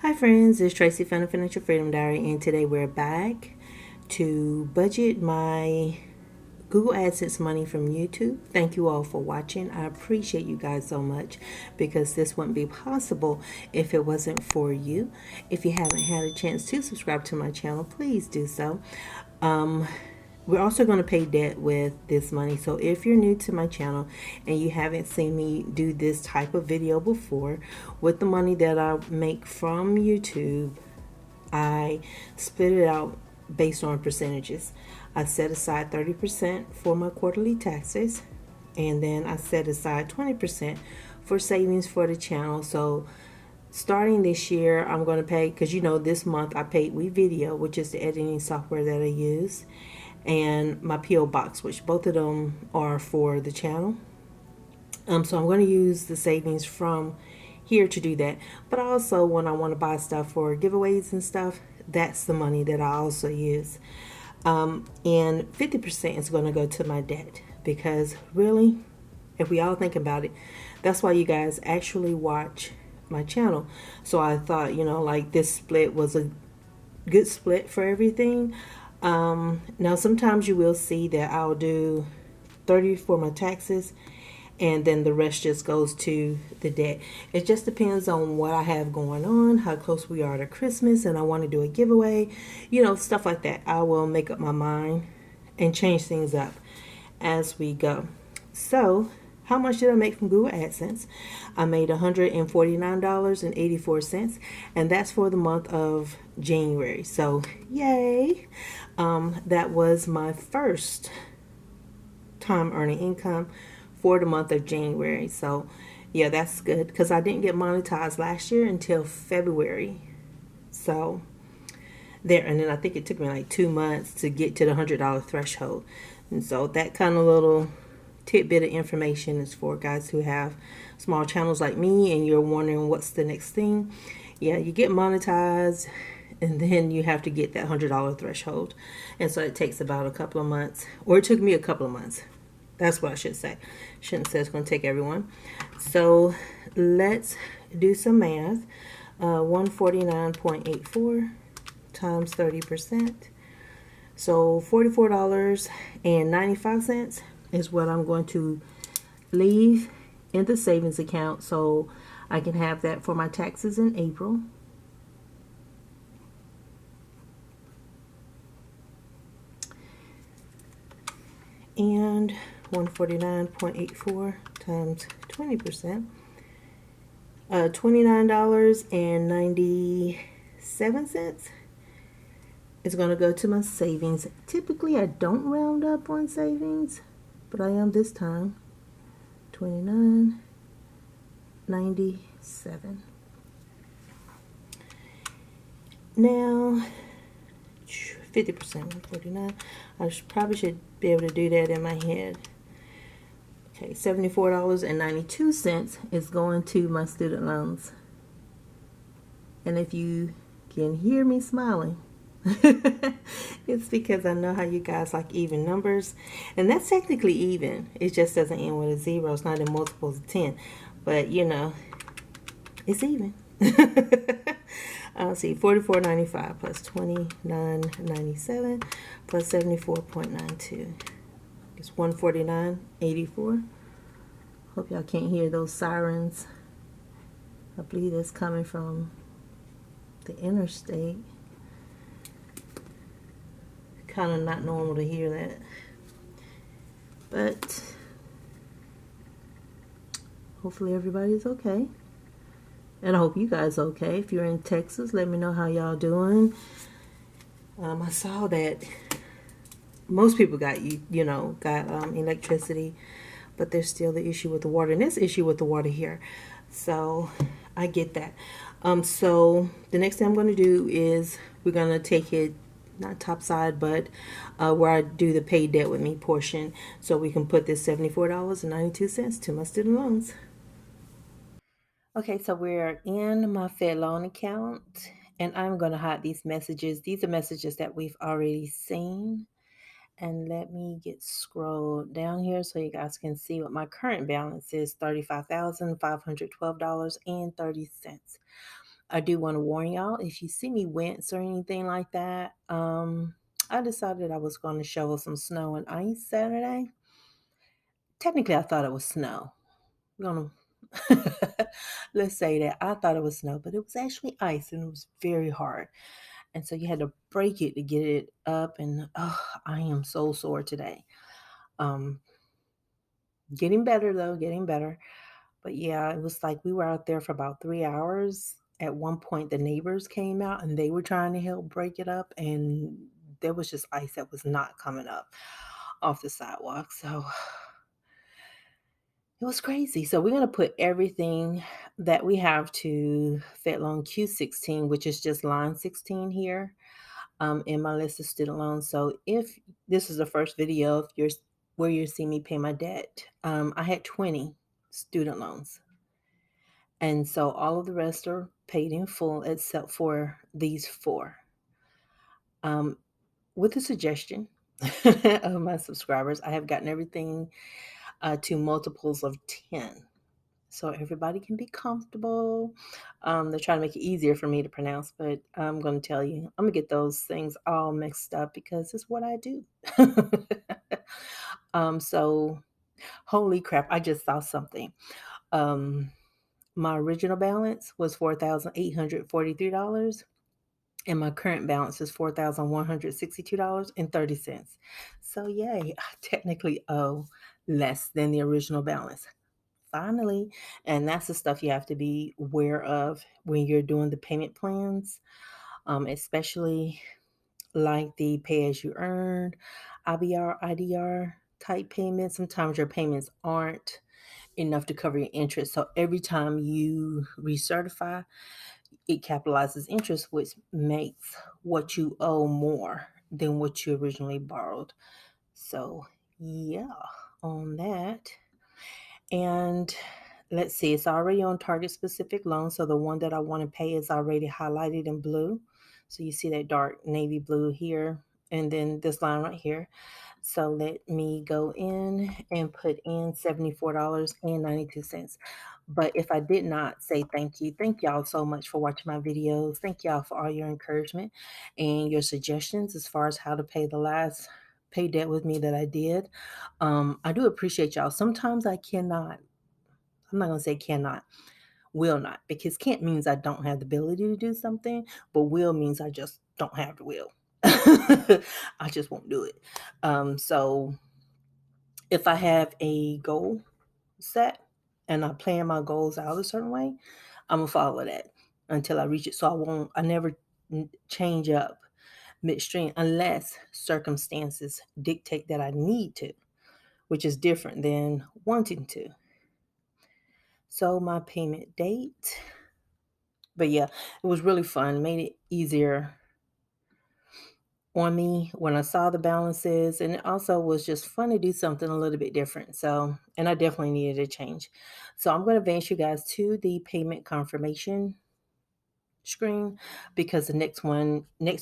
Hi friends, it's Tracy from the Financial Freedom Diary, and today we're back to budget my Google AdSense money from YouTube. Thank you all for watching. I appreciate you guys so much because this wouldn't be possible if it wasn't for you. If you haven't had a chance to subscribe to my channel, please do so. We're also going to pay debt with this money. So if you're new to my channel and you haven't seen me do this type of video before, with the money that I make from YouTube, I split it out based on percentages. I set aside 30% for my quarterly taxes, and then I set aside 20% for savings for the channel. So starting this year, I'm going to pay, because this month I paid WeVideo, which is the editing software that I use, and my P.O. Box, which both of them are for the channel. So I'm going to use the savings from here to do that. But also, when I want to buy stuff for giveaways and stuff, that's the money that I also use. And 50% is going to go to my debt, because really, if we all think about it, that's why you guys actually watch my channel. So I thought, like this split was a good split for everything. Now sometimes you will see that I'll do 30 for my taxes, and then the rest just goes to the debt. It just depends on what I have going on, how close we are to Christmas, and I want to do a giveaway, stuff like that. I will make up my mind and change things up as we go. So how much did I make from Google AdSense? I made $149.84, and that's for the month of January. So yay! That was my first time earning income for the month of January. So yeah, that's good, because I didn't get monetized last year until February. So there, and then I think it took me like 2 months to get to the $100 threshold. And so that kind of little tidbit of information is for guys who have small channels like me and you're wondering what's the next thing. Yeah, you get monetized and then you have to get that $100 threshold. And so it takes about a couple of months, or it took me a couple of months. That's what I should say. Shouldn't say it's going to take everyone. So let's do some math. 149.84 times 30%. So $44.95 is what I'm going to leave in the savings account, so I can have that for my taxes in April. And 149.84 times 20%, $29.97 is going to go to my savings. Typically I don't round up on savings, but I am this time. $29.97. Now 50%, 149. I probably should be able to do that in my head. Okay, $74.92 is going to my student loans. And if you can hear me smiling, it's because I know how you guys like even numbers. And that's technically even. It just doesn't end with a zero. It's not in multiples of 10. But, it's even. Let's see, $44.95 plus $29.97 plus 74.92. It's $149.84. Hope y'all can't hear those sirens. I believe that's coming from the interstate. Kind of not normal to hear that, but hopefully everybody's okay, and I hope you guys are okay. If you're in Texas, let me know how y'all doing. I saw that most people got electricity, but there's still the issue with the water, and this issue with the water here. So I get that. So the next thing I'm going to do is we're going to take it, not top side, but where I do the pay debt with me portion, so we can put this $74.92 to my student loans. Okay, so we're in my Fed loan account, and I'm going to hide these messages. These are messages that we've already seen. And let me get scrolled down here so you guys can see what my current balance is, $35,512.30. I do want to warn y'all, if you see me wince or anything like that, I decided I was going to shovel some snow and ice Saturday. Technically, I thought it was snow. We're gonna let's say that I thought it was snow, but it was actually ice, and it was very hard. And so you had to break it to get it up. And oh, I am so sore today. Um, Getting better though, getting better. But yeah, it was like we were out there for about 3 hours. At one point, the neighbors came out and they were trying to help break it up, and there was just ice that was not coming up off the sidewalk. So it was crazy. So we're going to put everything that we have to Fed Loan Q16, which is just line 16 here, in my list of student loans. So if this is the first video, if you're where you see me pay my debt, I had 20 student loans. And so all of the rest are paid in full except for these four. With a suggestion of my subscribers, I have gotten everything to multiples of 10. So everybody can be comfortable. They're trying to make it easier for me to pronounce, but I'm going to tell you, I'm going to get those things all mixed up because it's what I do. So holy crap, I just saw something. My original balance was $4,843, and my current balance is $4,162.30. So yay, I technically owe less than the original balance. Finally. And that's the stuff you have to be aware of when you're doing the payment plans, especially like the pay as you earn, IBR, IDR type payments. Sometimes your payments aren't enough to cover your interest. So every time you recertify, it capitalizes interest, which makes what you owe more than what you originally borrowed. So, yeah, on that. And let's see, it's already on target specific loan. So the one that I want to pay is already highlighted in blue. So you see that dark navy blue here, and then this line right here. So let me go in and put in $74.92. But if I did not say thank y'all so much for watching my videos. Thank y'all for all your encouragement and your suggestions as far as how to pay the last pay debt with me that I did. I do appreciate y'all. Sometimes I cannot, I'm not going to say cannot, will not, because can't means I don't have the ability to do something, but will means I just don't have the will. I just won't do it. So if I have a goal set and I plan my goals out a certain way, I'm gonna follow that until I reach it. So I never change up midstream unless circumstances dictate that I need to, which is different than wanting to. So my payment date, but yeah, it was really fun. Made it easier on me when I saw the balances, and it also was just fun to do something a little bit different. So, and I definitely needed a change. So I'm going to advance you guys to the payment confirmation screen, because the next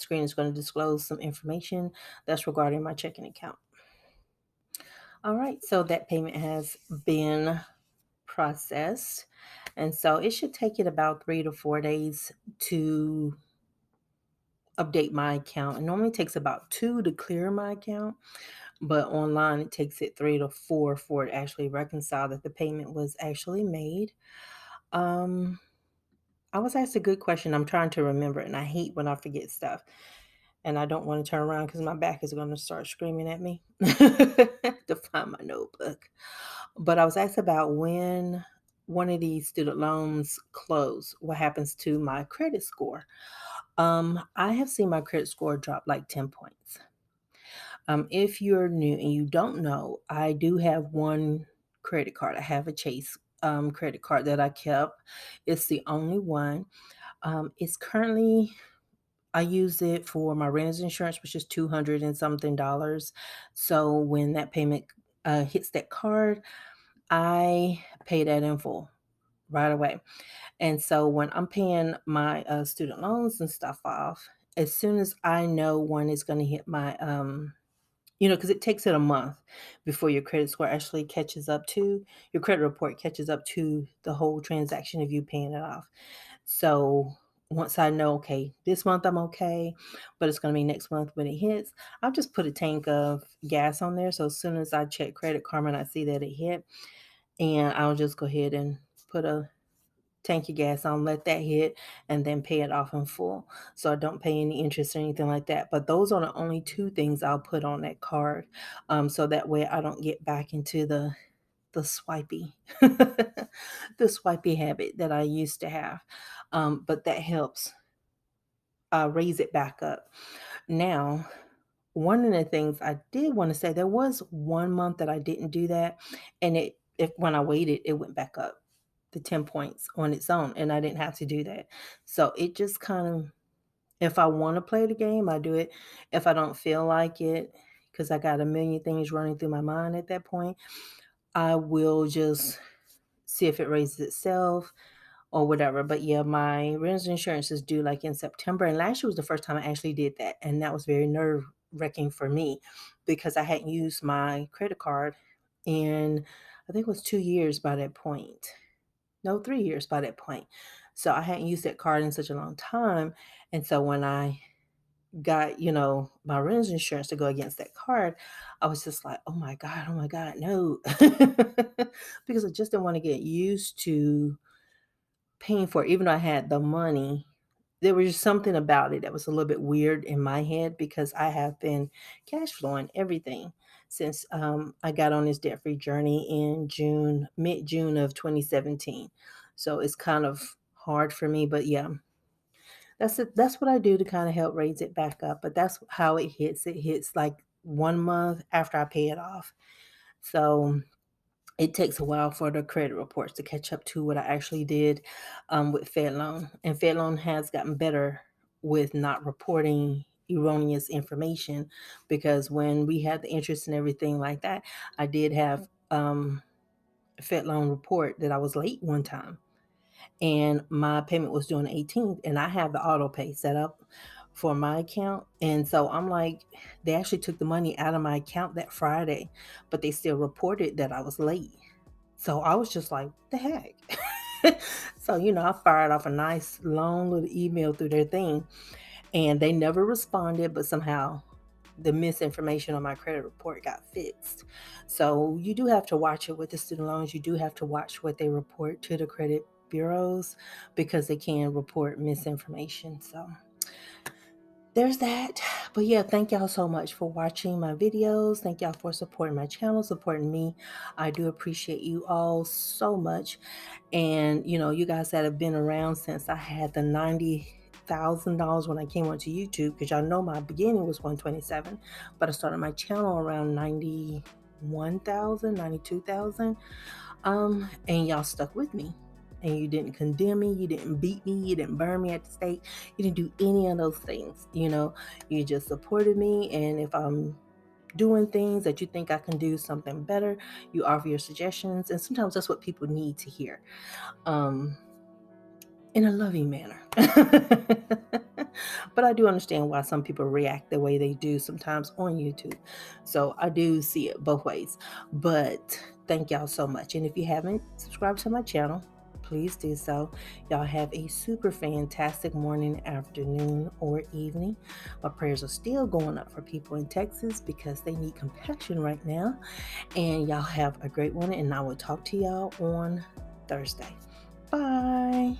screen is going to disclose some information that's regarding my checking account. All right, so that payment has been processed, and so it should take it about 3 to 4 days to update my account. It normally takes about 2 to clear my account, but online it takes it 3 to 4 for it actually reconcile that the payment was actually made. I was asked a good question. I'm trying to remember it, and I hate when I forget stuff. And I don't want to turn around because my back is going to start screaming at me to find my notebook. But I was asked about when one of these student loans close, what happens to my credit score? I have seen my credit score drop like 10 points. If you're new and you don't know, I do have one credit card. I have a Chase credit card that I kept. It's the only one. It's currently, I use it for my renter's insurance, which is $200 and something. So when that payment hits that card, I pay that in full right away. And so when I'm paying my student loans and stuff off, as soon as I know when it's going to hit my, because it takes it a month before your credit score actually catches up to, your credit report catches up to the whole transaction of you paying it off. So once I know, okay, this month I'm okay, but it's going to be next month when it hits, I'll just put a tank of gas on there. So as soon as I check Credit Karma and I see that it hit, and I'll just go ahead and put a tank of gas on, let that hit, and then pay it off in full. So I don't pay any interest or anything like that. But those are the only two things I'll put on that card. So that way I don't get back into the swipey the swipey habit that I used to have. But that helps raise it back up. Now, one of the things I did want to say, there was one month that I didn't do that, and when I waited, it went back up to 10 points on its own, and I didn't have to do that. So it just kind of, if I want to play the game, I do it. If I don't feel like it, because I got a million things running through my mind at that point, I will just see if it raises itself or whatever. But yeah, my renter's insurance is due like in September. And last year was the first time I actually did that. And that was very nerve wracking for me because I hadn't used my credit card in, I think it was 2 years by that point. No, 3 years by that point. So I hadn't used that card in such a long time. And so when I got, my renter's insurance to go against that card, I was just like, oh my God, no. Because I just didn't want to get used to paying for it, even though I had the money. There was just something about it that was a little bit weird in my head because I have been cash flowing everything since I got on this debt free journey in mid-June of 2017. So it's kind of hard for me, but yeah, that's it. That's what I do to kind of help raise it back up. But that's how it hits. It hits like 1 month after I pay it off. So it takes a while for the credit reports to catch up to what I actually did with FedLoan. And FedLoan has gotten better with not reporting erroneous information because when we had the interest and everything like that, I did have a FedLoan report that I was late one time and my payment was due on the 18th and I have the auto pay set up for my account. And so I'm like, they actually took the money out of my account that Friday, but they still reported that I was late. So I was just like, the heck? So, I fired off a nice long little email through their thing and they never responded, but somehow the misinformation on my credit report got fixed. So you do have to watch it with the student loans. You do have to watch what they report to the credit bureaus because they can report misinformation. So there's that. But yeah, thank y'all so much for watching my videos. Thank y'all for supporting my channel, supporting me. I do appreciate you all so much. And you guys that have been around since I had the $90,000 when I came onto YouTube, because y'all know my beginning was 127, but I started my channel around 91,000, 92,000. And y'all stuck with me. And you didn't condemn me, you didn't beat me, you didn't burn me at the stake, you didn't do any of those things. You just supported me. And if I'm doing things that you think I can do something better, you offer your suggestions. And sometimes that's what people need to hear, in a loving manner. But I do understand why some people react the way they do sometimes on YouTube. So I do see it both ways. But thank y'all so much. And if you haven't subscribed to my channel, please do so. Y'all have a super fantastic morning, afternoon, or evening. My prayers are still going up for people in Texas because they need compassion right now. And y'all have a great one. And I will talk to y'all on Thursday. Bye.